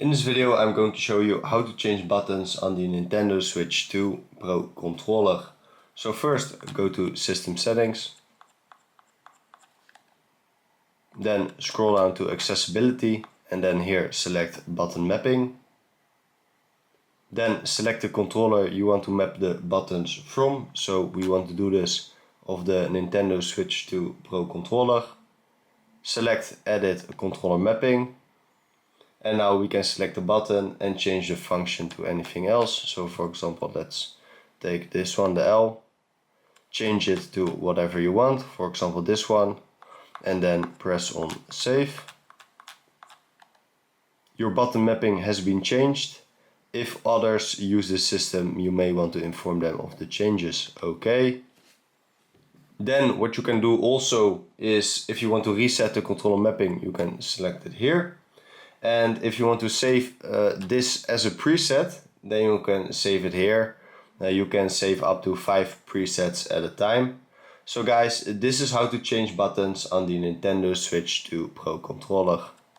In this video I'm going to show you how to change buttons on the Nintendo Switch 2 Pro controller. So first go to System Settings, then scroll down to Accessibility and then here select Button Mapping. Then select the controller you want to map the buttons from, so we want to do this of the Nintendo Switch 2 Pro controller. Select Edit Controller Mapping. And now we can select the button and change the function to anything else. So for example, let's take this one, the L, change it to whatever you want, for example this one, and then press on save. Your button mapping has been changed. If others use this system, you may want to inform them of the changes. Okay. Then what you can do also is, if you want to reset the controller mapping, you can select it here. And if you want to save this as a preset, then you can save it here. You can save up to 5 presets at a time. So guys, this is how to change buttons on the Nintendo Switch 2 Pro controller.